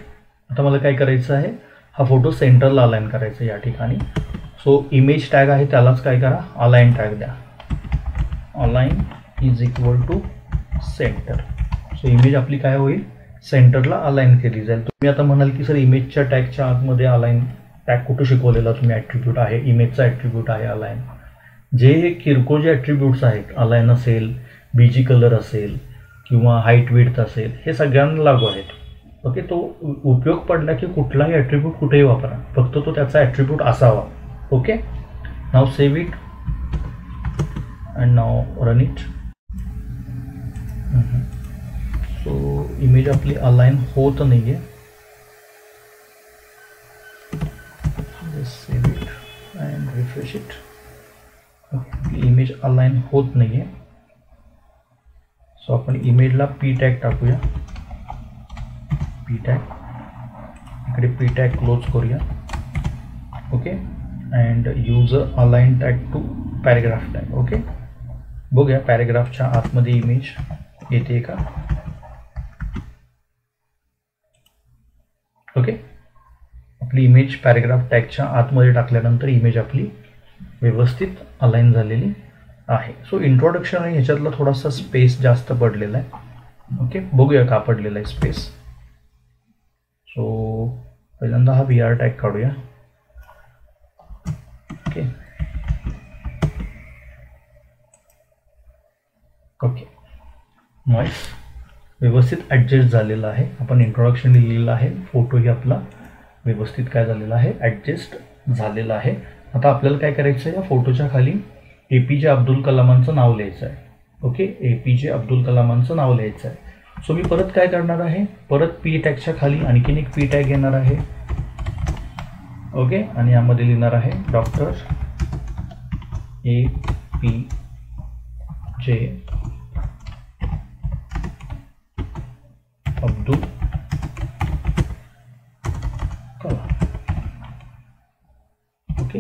आता मला काय करायचं आहे, हा फोटो सेंटरला अलाइन करायचा या ठिकाणी. सो इमेज टॅग आहे त्यालाच काय करा, अलाइन टॅग द्या. Align is equal to centre. So image आपली काय होईल, सेंटरला अलाइन केली जाईल. तुम्ही आता म्हणाल की सर इमेजच्या टॅगच्या आतमध्ये अलाइन टॅग कुठं शिकवलेला तुम्ही ॲट्रिब्यूट आहे, इमेजचा ॲट्रिब्यूट आहे अलाइन. जे हे किरकोळ जे ॲट्रिब्यूट्स आहेत, अलाइन असेल, BG कलर असेल किंवा हाईट विड्थ असेल, हे सगळ्यांना लागू आहेत. ओके, तो उपयोग पडला की कुठलाही ॲट्रिब्यूट कुठेही वापरा, फक्त तो त्याचा ॲट्रिब्यूट असावा. Okay, now save it and now run it. So image आपली अलाइन होत नाही आहे. Save it and refresh it. Okay, image align होत नाही आहे. सो आपण इमेजला पी टॅग टाकूया, पी टॅग, इकडे पी टॅग क्लोज करूया. Okay, and use align tag to paragraph tag. Okay, बघूया पॅरेग्राफच्या आतमध्ये इमेज येते का. ओके, आपली इमेज पॅरेग्राफ टॅगच्या आतमध्ये टाकल्यानंतर इमेज आपली व्यवस्थित अलाइन झालेली आहे. सो इंट्रोडक्शन आणि ह्याच्यातला थोडासा स्पेस जास्त पडलेला आहे. ओके, बघूया का पडलेला आहे स्पेस. सो पहिल्यांदा हा VR टॅग काढूया. ओके ओके, नॉईस व्यवस्थित ॲडजस्ट झालेला आहे. आपण इंट्रोडक्शन लिहिलेलं आहे, फोटोही आपला व्यवस्थित काय झालेला आहे, ॲडजस्ट झालेला आहे. आता आपल्याला काय करायचं आहे, या फोटोच्या खाली APJ अब्दुल कलामांचं नाव लिहायचं आहे. ओके, APJ अब्दुल कलामांचं नाव लिहायचं आहे. सो मी परत काय करणार आहे, परत पी टॅगच्या खाली आणखीन एक पी टॅग येणार आहे. ओके, आणि यामध्ये लिहिणार आहे doctor APJ Abdul Kalam. Okay,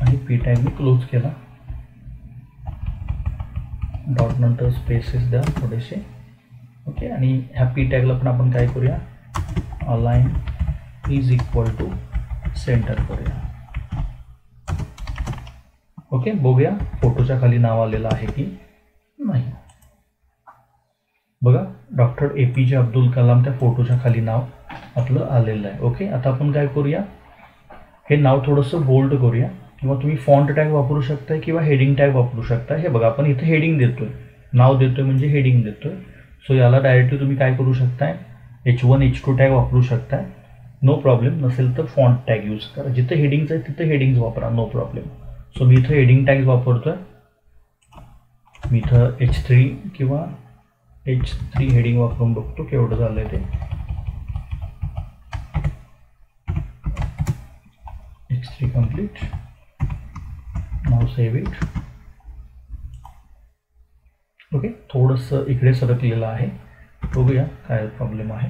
आणि पी टॅग मी क्लोज केला. डॉट नंतर स्पेसेस द्या थोडेसे. ओके, आणि ह्या पी टॅगला पण आपण काय करूया, align is equal to centre करूया. ओके, बघूया फोटोच्या खाली नाव आलेलं आहे की नाही. बघा, डॉक्टर APJ अब्दुल कलाम त्या फोटोच्या खाली नाव आपलं आलेलं आहे. ओके, आता आपण काय करूया, हे नाव थोडंसं बोल्ड करूया, किंवा तुम्ही फॉन्ट टॅग वापरू शकताय किंवा हेडिंग टॅग वापरू शकताय. हे बघा, आपण इथे हेडिंग देतोय, नाव देतोय म्हणजे हेडिंग देतोय. सो याला डायरेक्टली तुम्ही काय करू शकताय, H1 H2 टॅग वापरू शकताय, नो प्रॉब्लेम. नसेल तर फॉन्ट टॅग यूज करा. जिथे हेडिंग्स आहे तिथे हेडिंग्स वापरा, नो प्रॉब्लेम. सो मी इथं हेडिंग टॅग्स वापरतोय. मी इथं H3 किंवा H3 हेडिंग वापरून बघतो केवढं झालंय ते. H3 complete. Now save it. Okay, थोडंसं इकडे सरकलेलं आहे, बघूया काय प्रॉब्लेम आहे.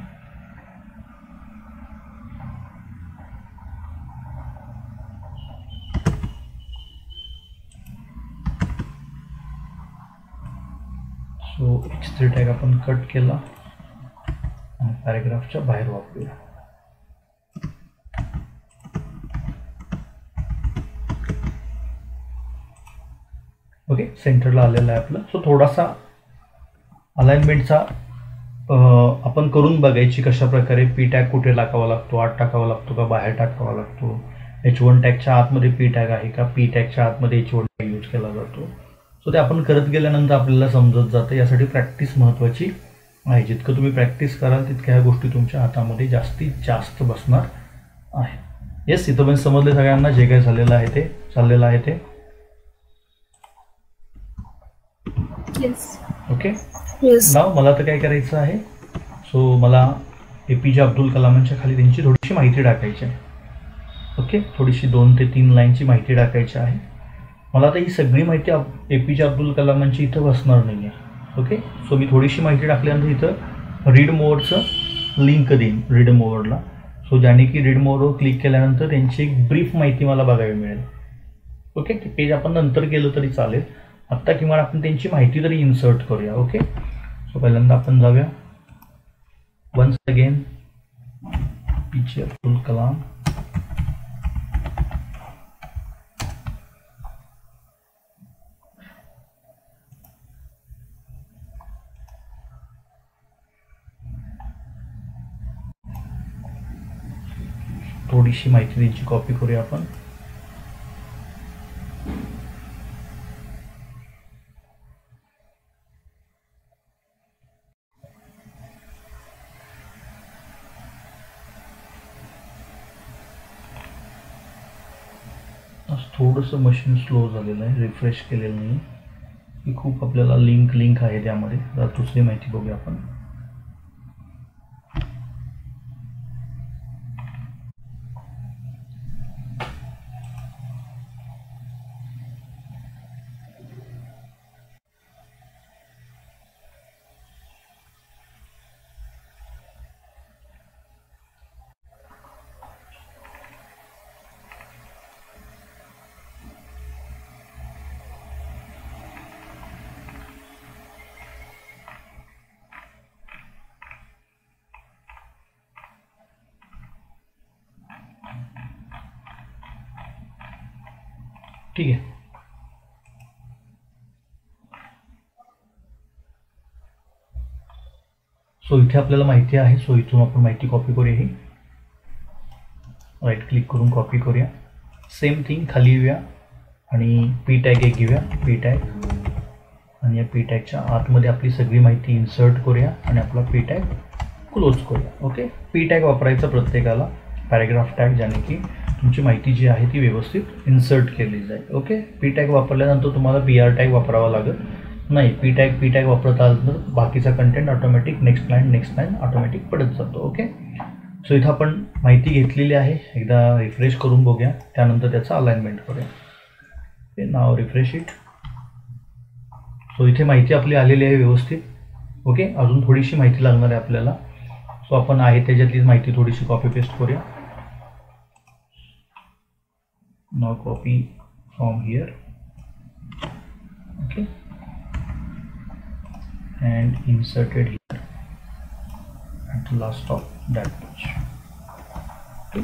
सो H3 टॅग आपण कट केला आणि पॅरेग्राफच्या बाहेर वापरूया. ओके, सेंटरला आलेला आहे आपलं. सो थोडासा अलाइनमेंटचा आपण करून बघायची कशा प्रकारे पी टॅग कुठे टाकावा लागतो, आत टाकावा लागतो का बाहेर टाकावा लागतो, H1 टॅगच्या आतमध्ये पी टॅग आहे का, पी टॅगच्या आतमध्ये H1 टॅग यूज केला जातो. सो ते आपण करत गेल्यानंतर आपल्याला समजत जातं. यासाठी प्रॅक्टिस महत्त्वाची आहे. जितकं तुम्ही प्रॅक्टिस कराल तितक्या ह्या गोष्टी तुमच्या हातामध्ये जास्तीत जास्त बसणार आहे. येस, इथं पण समजले सगळ्यांना जे काय झालेलं आहे ते चाललेलं आहे ते. ओके, नाव मला तर काय करायचं आहे, सो मला APJ अब्दुल कलामांच्या खाली त्यांची थोडीशी माहिती टाकायची आहे. ओके, थोडीशी 2 ते 3 लाईनची माहिती टाकायची आहे मला. आता ही सगळी माहिती APJ अब्दुल कलामांची इथं बसणार नाही आहे. ओके, सो मी थोडीशी माहिती टाकल्यानंतर इथं रीड मोअरचं लिंक देईन, रीड मोअरला. सो ज्याने की रीड मोअरवर क्लिक केल्यानंतर त्यांची एक ब्रीफ माहिती मला बघायला मिळेल. ओके, ते पेज आपण नंतर केलं तरी चालेल, आत्ता किंवा आपण त्यांची माहिती तरी इन्सर्ट करूया. ओके, सो पहिल्यांदा आपण जाऊया once again APJ Abdul Kalam. थोडीशी माहिती त्यांची कॉपी करूया आपण. थोडंसं मशीन स्लो झालेलं आहे, रिफ्रेश केलेलं नाही. ही खूप आपल्याला लिंक आहे त्यामध्ये. दुसरी माहिती बघूया आपण. ठीक आहे. सो इथे आपल्याला माहिती आहे, सो इथून आपण माहिती कॉपी करूया. ही राईट क्लिक करून कॉपी करूया. सेम थिंग खाली येऊया आणि पी टॅग एक घेऊया, पी टॅग, आणि या पी टॅगच्या आतमध्ये आपली सगळी माहिती इन्सर्ट करूया आणि आपला पी टॅग क्लोज करूया. ओके, पी टॅग वापरायचा प्रत्येकाला, पॅराग्राफ टॅग, ज्याने की तुमची माहिती जी आहे ती व्यवस्थित इन्सर्ट केली जाईल. ओके, पी टॅग वापरल्यानंतर तुम्हाला बी आर टॅग वापरावा लागत नाही. पी टॅग वापरत आलं तर बाकीचा content automatic next line automatic पडत जातो. ओके, सो इथं आपण माहिती घेतलेली आहे. एकदा रिफ्रेश करून बघूया, त्यानंतर त्याचं अलाइनमेंट करूया. Okay, now refresh it. So इथे माहिती आपली आलेली आहे व्यवस्थित. ओके, अजून थोडीशी माहिती लागणार आहे आपल्याला. सो आपण आहे त्याच्यातली माहिती थोडीशी कॉपी पेस्ट करूया. Now copy from here. Okay, and inserted here at the last of that page. Okay,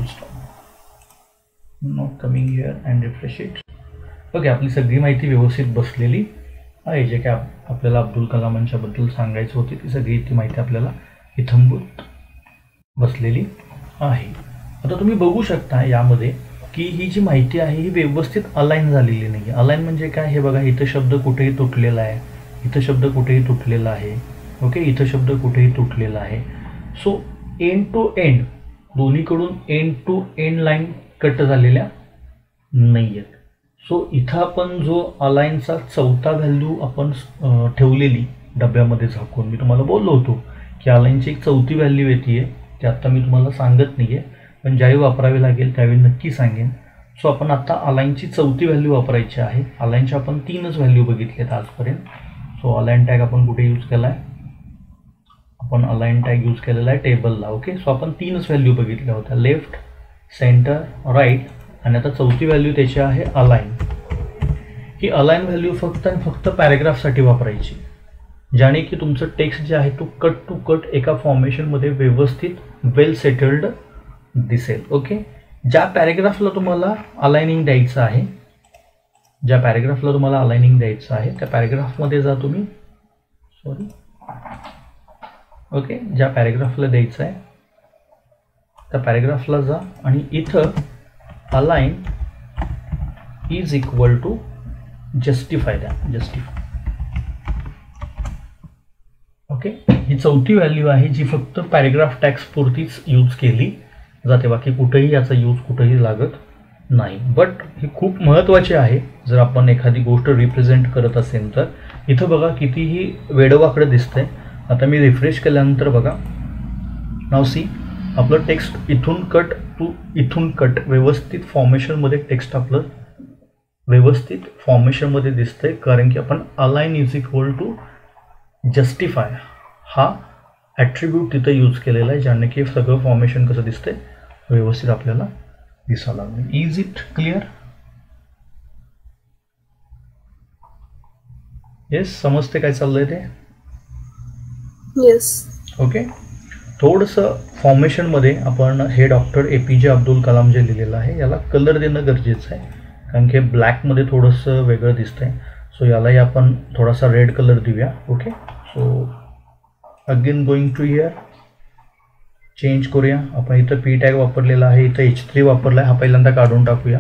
stop. Not coming here and refresh it. Okay, आपली सगळी माहिती व्यवस्थित बसलेली आहे. जे काय आपल्याला अब्दुल कलामांच्या बद्दल सांगायचं होती ती सगळी ती माहिती आपल्याला इथंभूत बसलेली आहे. आता तुम्ही बघू शकता यामध्ये की ही जी माहिती आहे ही व्यवस्थित अलाइन झालेली नाही. अलाइन म्हणजे काय, हे बघा, इथं शब्द कुठेही तुटलेला आहे, इथं शब्द कुठेही तुटलेला आहे. ओके, इथं शब्द कुठेही तुटलेला आहे. सो एंड टू एंड, दोन्हीकडून end to end line cut झालेल्या नाही आहेत. सो इथं आपण जो अलाइनचा चौथा व्हॅल्यू आपण ठेवलेली डब्यामध्ये झाकून, मी तुम्हाला बोललो होतो की अलाइनची एक चौथी व्हॅल्यू येते, ते आत्ता मी तुम्हाला सांगत नाही आहे, पण ज्यावेळी वापरावी लागेल त्यावेळी नक्की सांगेन. सो आपण आता अलाइनची चौथी व्हॅल्यू वापरायची आहे. अलाइनच्या आपण 3च व्हॅल्यू बघितल्यात आजपर्यंत. सो अलाइन टॅग आपण कुठे यूज केला आहे, आपण अलाइन टॅग यूज केलेला आहे टेबलला. ओके, सो आपण 3च व्हॅल्यू बघितल्या होत्या, लेफ्ट, सेंटर, राईट, आणि आता चौथी व्हॅल्यू त्याची आहे अलाइन. ही अलाइन व्हॅल्यू फक्त आणि फक्त पॅराग्राफसाठी वापरायची, ज्याने की तुमचं टेक्स्ट जे आहे तो कट टू कट एका फॉर्मेशनमध्ये व्यवस्थित वेल सेटल्ड दिसेल. ओके, ज्या पॅराग्राफला तुम्हाला अलाइनिंग द्यायचं आहे, ज्या पॅराग्राफला तुम्हाला अलाइनिंग द्यायचं आहे त्या पॅराग्राफमध्ये जा तुम्ही. सॉरी, ओके, ज्या पॅराग्राफला द्यायचं आहे त्या पॅराग्राफला जा आणि इथं align is equal to justify द्या, जस्टिफाय. ओके, ही चौथी व्हॅल्यू आहे जी फक्त पॅराग्राफ टॅग्स पुरतीच यूज केली जाते, बाकी कुठेही याचा यूज कुठेही लागत नाही. बट ही खूप महत्त्वाची आहे जर आपण एखादी गोष्ट रिप्रेझेंट करत असेल तर. इथं बघा कितीही वेडवाकडं दिसतंय. आता मी रिफ्रेश केल्यानंतर बघा, नाव सी, आपलं टेक्स्ट इथून कट टू इथून कट व्यवस्थित फॉर्मेशनमध्ये टेक्स्ट आपलं व्यवस्थित फॉर्मेशनमध्ये दिसतंय, कारण की आपण align is equal to justify हा ॲट्रिब्यूट तिथं यूज केलेला आहे, ज्याने की सगळं फॉर्मेशन कसं दिसतंय व्यवस्थित आपल्याला दिसायला लागलं. Is it clear? येस, समजते काय चाललंय ते? येस. ओके, थोडंसं फॉर्मेशनमध्ये आपण हे डॉक्टर APJ अब्दुल कलाम जे लिहिलेलं आहे याला कलर देणं गरजेचं आहे, कारण की ब्लॅकमध्ये थोडंसं वेगळं दिसतंय. सो यालाही आपण थोडासा रेड कलर देऊया. Okay, so again going to here, change करूया. आपण इथं पी टॅग वापरलेला आहे, इथं H3 वापरला आहे, हा पहिल्यांदा काढून टाकूया.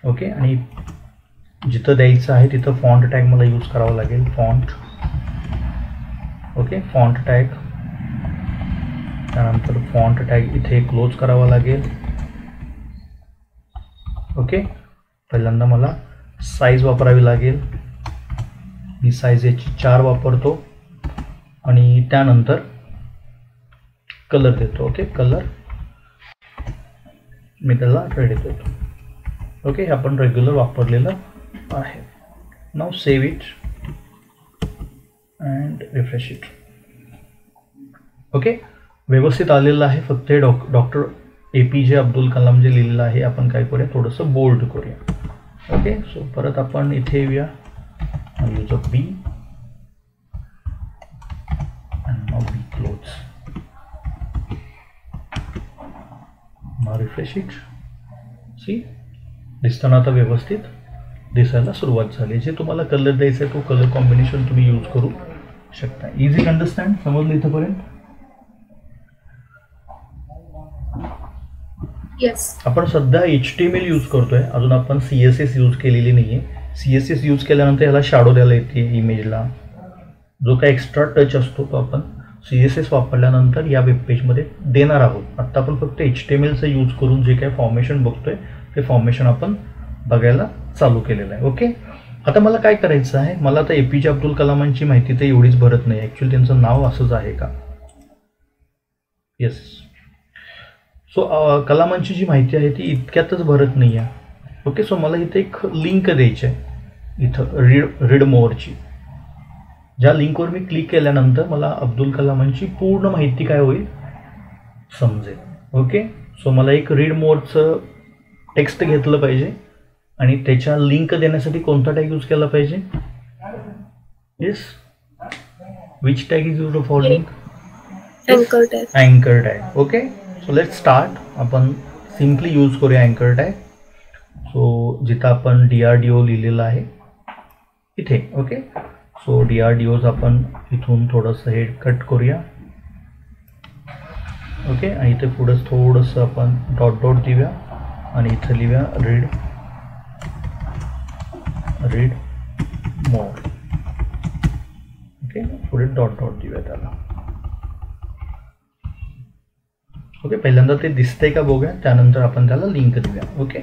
ओके, आणि जिथं द्यायचं आहे तिथं फॉन्ट टॅग मला यूज करावा लागेल, फॉन्ट. ओके, फॉन्ट टॅग, त्यानंतर फॉन्ट टॅग इथे क्लोज करावा लागेल. ओके, पहिल्यांदा मला साईज वापरावी लागेल, मी साईज याची 4 वापरतो आणि त्यानंतर कलर देतो. ओके, कलर मी त्याला रेड देतो. ओके, हे आपण रेग्युलर वापरलेलं आहे. Now save it and refresh it. Okay, व्यवस्थित आलेलं आहे. फक्त हे डॉक्टर APJ अब्दुल कलाम जे लिहिलेलं आहे आपण काय करूया, थोडंसं बोल्ड करूया. ओके, सो परत आपण इथे येऊया, use of B and now B close. Now refresh it. See दिसताना आता व्यवस्थित दिसायला सुरुवात झाली. जे तुम्हाला कलर द्यायचा आहे तो कलर कॉम्बिनेशन तुम्ही यूज करू शकता. इझी टू अंडरस्टँड, समजलं इथंपर्यंत? आपण सध्या HTML यूज करतोय, अजून आपण CSS यूज केलेली नाहीये. CSS यूज केल्यानंतर याला शॅडो द्यायला येते इमेजला, जो काही एक्स्ट्रा टच असतो तो आपण CSS वापरल्यानंतर या वेबपेजमध्ये देणार आहोत. आता आपण फक्त HTMLचं यूज करून जे काही फॉर्मेशन बघतोय ते फॉर्मेशन आपण बघायला चालू केलेलं आहे. ओके, आता मला काय करायचं आहे, मला आता APJ अब्दुल कलामांची माहिती तर एवढीच भरत नाही. ॲक्च्युली त्यांचं नाव असंच आहे का? येस. सो कलामांची जी माहिती आहे ती इतक्यातच भरत नाही आहे. ओके, सो मला इथे एक लिंक द्यायची आहे, इथं रीड मोअरची. ज्या लिंकवर मी क्लिक केल्यानंतर मला अब्दुल कलामांची पूर्ण माहिती काय होईल समजेल. ओके, सो मला एक रीड मोअरचं टेक्स्ट घेतलं पाहिजे आणि त्याच्या लिंक देण्यासाठी कोणता टॅग यूज केला पाहिजे? Yes, which tag is use for link? अँकर टॅग. अँकर tag. Okay, so let's start. आपण सिम्पली यूज करूया अँकर टॅग. सो जिथं आपण DRDO लिहिलेलं आहे इथे. ओके, सो DRDOज आपण इथून थोडंसं हे कट करूया. ओके, आणि इथे पुढंच थोडंसं आपण डॉट डॉट देऊया आणि इथं लिहूया रीड मोर. ओके, पुढे डॉट डॉट देऊया त्याला. ओके, पहिल्यांदा ते दिसतंय का बघूया, त्यानंतर आपण त्याला लिंक देऊया. ओके,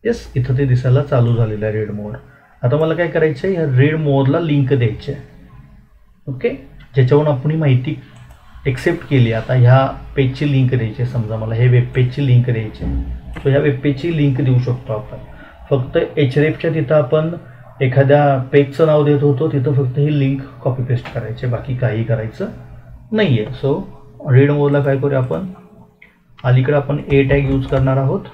येस, इथं ते दिसायला चालू झालेलं आहे रीड मोर. आता मला काय करायचं आहे, या रीड मोअरला लिंक द्यायची आहे. ओके, ज्याच्यावरून आपण ही माहिती एक्सेप्ट केली. आता ह्या पेजची लिंक द्यायची आहे. समजा मला हे वेब पेजची लिंक द्यायची आहे, सो ह्या वेब पेजची लिंक देऊ शकतो आपण. फक्त hrefच्या तिथं आपण एखाद्या पेजचं नाव देत होतो, तिथं फक्त ही लिंक कॉपी पेस्ट करायची, बाकी काही करायचं नाही आहे. सो रीड मोअरला काय करूया आपण, अलीकडे आपण A टॅग यूज करणार आहोत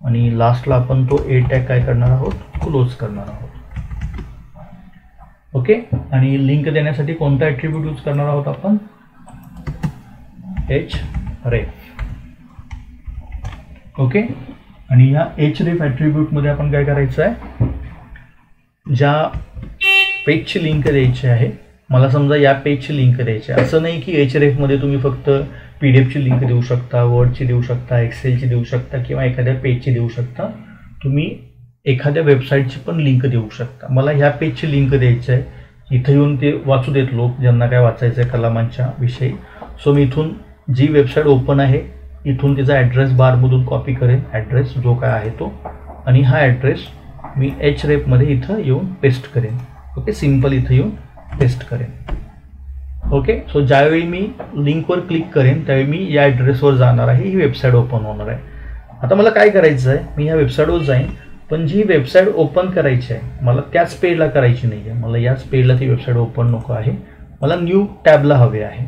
आणि लास्टला आपण तो A टॅग काय करणार आहोत, क्लोज करणार आहोत. ओके, आणि लिंक देण्यासाठी कोणता ॲट्रिब्यूट यूज करणार आहोत आपण? href. ओके, आणि या href ॲट्रिब्यूटमध्ये आपण काय करायचं आहे, ज्या पेजची लिंक द्यायची आहे, मला समजा या पेजची लिंक द्यायची आहे. असं नाही की hrefमध्ये तुम्ही फक्त PDF ची लिंक देऊ शकता, वर्डची देऊ शकता, एक्सेलची देऊ शकता किंवा एखाद्या पेजची देऊ शकता. तुम्ही एखाद्या वेबसाईटची पण लिंक देऊ शकता. मला ह्या पेजची लिंक द्यायची आहे, इथं येऊन ते वाचू देत लोक ज्यांना काय वाचायचं आहे कलामांच्या विषयी. सो मी इथून जी वेबसाईट ओपन आहे इथून तिचा ॲड्रेस बारमधून कॉपी करेन, ॲड्रेस जो काय आहे तो, आणि हा ॲड्रेस मी hrefमध्ये इथं येऊन पेस्ट करेन. ओके, सिम्पल इथं येऊन पेस्ट करेन. ओके, सो ज्यावेळी मी लिंकवर क्लिक करेन त्यावेळी मी या ॲड्रेसवर जाणार आहे, ही वेबसाईट ओपन होणार आहे. आता मला काय करायचं आहे, मी ह्या वेबसाईटवर जाईन, पण जी वेबसाईट ओपन करायची आहे मला त्याच पेजला करायची नाही आहे. मला याच पेजला ती वेबसाईट ओपन नको आहे, मला न्यू टॅबला हवे आहे.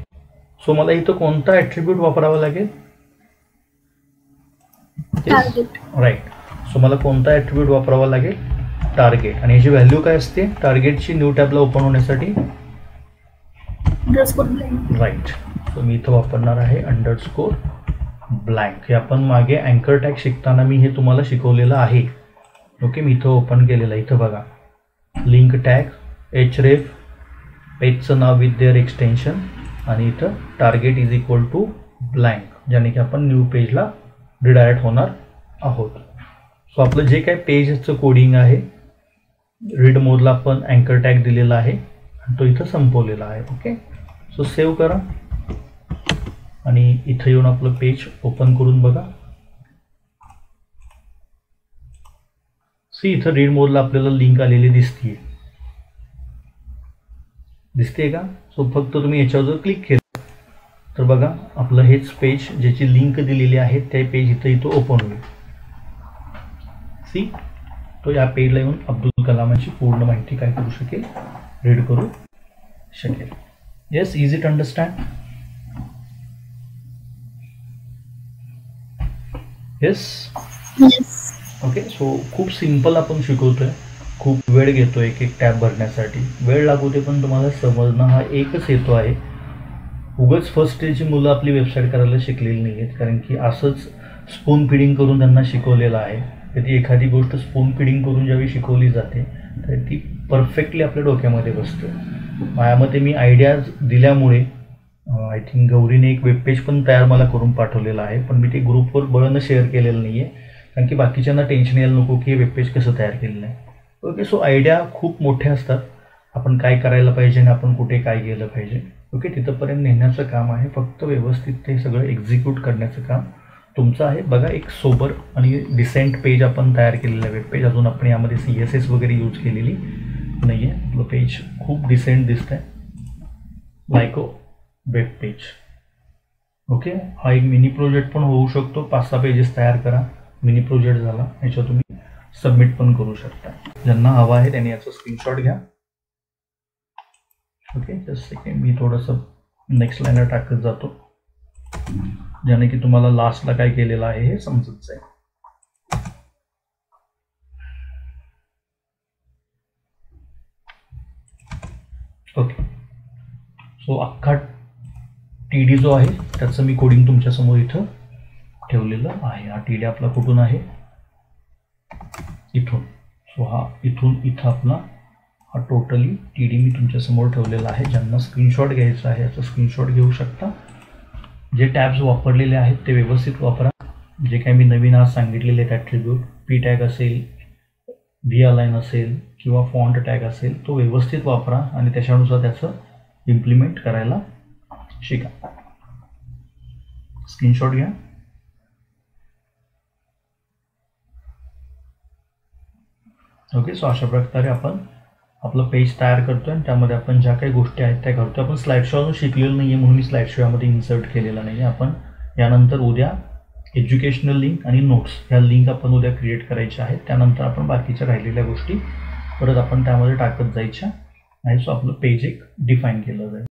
सो मला इथं कोणता ॲट्रिब्यूट वापरावा लागेल? राईट. सो मला कोणता ॲट्रिब्यूट वापरावा लागेल? टार्गेट. आणि याची व्हॅल्यू काय असते टार्गेटची न्यू टॅबला ओपन होण्यासाठी? राईट. सो मी इथं वापरणार आहे _ब्लँक. हे आपण मागे अँकर टॅग शिकताना मी हे तुम्हाला शिकवलेलं आहे. ओके, मी इथं ओपन केलेलं आहे. इथं बघा, लिंक टॅग, href, पेजचं नाव विथ देअर एक्सटेन्शन, आणि इथं target is equal to blank, ज्याने की आपण न्यू पेजला रिडायरेक्ट होणार आहोत. सो आपलं जे काय पेजचं कोडिंग आहे रीड मोडला आपण अँकर टॅग दिलेला आहे आणि तो इथं संपवलेला आहे. ओके, सो सेव्ह करा आणि इथं येऊन आपलं पेज ओपन करून बघा. सी इथं रीड मोडला आपल्याला लिंक आलेली दिसते का? सो फक्त तुम्ही याच्यावर जर क्लिक केलं तर बघा आपलं हेच पेज ज्याची लिंक दिलेली आहे ते पेज इथं ओपन होईल. सी, तो या पेजला येऊन अब्दुल कलामांची पूर्ण माहिती काय करू शकेल, रीड करू शकेल. Yes, easy to understand. Yes. Okay, so खूप सिंपल आपण शिकवतोय, खूप वेळ घेतोय एक एक टॅब भरण्यासाठी. वेळ लागू दे पण तुम्हाला समजणं हा एकच हेतू आहे उगाच फर्स्ट स्टेजची मुलं आपली वेबसाईट करायला शिकलेली नाही आहेत, कारण की असंच स्पून फिडिंग करून त्यांना शिकवलेलं आहे. तर ती एखादी गोष्ट स्पून फिडिंग करून ज्यावेळी शिकवली जाते तर ती परफेक्टली आपल्या डोक्यामध्ये बसते. माझ्या मते मी आयडियाज दिल्यामुळे आय थिंक गौरीने एक वेबपेज पण तयार मला करून पाठवलेलं आहे, पण मी ते ग्रुपवर बळनं शेअर केलेलं नाही आहे, कारण की बाकीच्यांना टेन्शन यायला नको की हे वेबपेज कसं तयार केलेलं आहे. ओके, सो आयडिया खूप मोठ्या असतात, आपण काय करायला पाहिजे आणि आपण कुठे काय केलं पाहिजे. ओके, तिथंपर्यंत नेण्याचं काम आहे, फक्त व्यवस्थित ते सगळं एक्झिक्यूट करण्याचं काम तुमचं आहे. बघा, एक सोबर आणि डिसेंट पेज आपण तयार केलेलं आहे, वेबपेज. अजून आपण यामध्ये CSS वगैरे यूज केलेली नाही आहे. आपलं पेज खूप डिसेंट दिसतं आहे, like a web page. Okay, हा एक मिनी प्रोजेक्ट पण होऊ शकतो. 5-6 पेजेस तयार करा, मिनी प्रोजेक्ट झाला, याच्यावर तुम्ही सबमिट पण करू शकता. ज्यांना हवा आहे त्यांनी याचा स्क्रीनशॉट घ्या. ओके, जस्ट सेकंड, मी थोडंसं नेक्स्ट लाईनर टाकत जातो, ज्याने की तुम्हाला लास्टला काय केलेलं आहे हे समजत जाईल. ओके, सो अख्खा TD जो आहे त्याचं मी कोडिंग तुमच्यासमोर इथं ठेवलेलं आहे. हा TD आपला कुठून आहे, इथून. सो हा इथून इथं आपला हा टोटली TD मी तुमच्यासमोर ठेवलेला आहे. ज्यांना स्क्रीनशॉट घ्यायचा आहे याचा स्क्रीनशॉट घेऊ शकता. जे टॅब्स वापरलेले आहेत ते व्यवस्थित वापरा. जे काही मी नवीन आज सांगितलेले आहेत ॲट्रिब्यूट, P टॅग असेल, V अलाइन असेल किंवा फॉन्ट टॅग असेल, तो व्यवस्थित वापरा आणि त्याच्यानुसार त्याचं इम्प्लिमेंट करायला शिका. स्क्रीनशॉट घ्या. ओके, सो अशा प्रकारे आपण आपलं पेज तयार करतो आणि त्यामध्ये आपण ज्या काही गोष्टी आहेत त्या करतो. आपण स्लाइड शो अजून शिकलेलं नाही आहे म्हणून मी स्लाइड शो यामध्ये इन्सर्ट केलेला नाही आहे. आपण यानंतर उद्या एज्युकेशनल लिंक आणि नोट्स ह्या लिंक आपण उद्या क्रिएट करायच्या आहेत. त्यानंतर आपण बाकीच्या राहिलेल्या गोष्टी परत आपण त्यामध्ये टाकत जायच्या आहे. सो आपलं पेज एक डिफाईन केलं जाईल.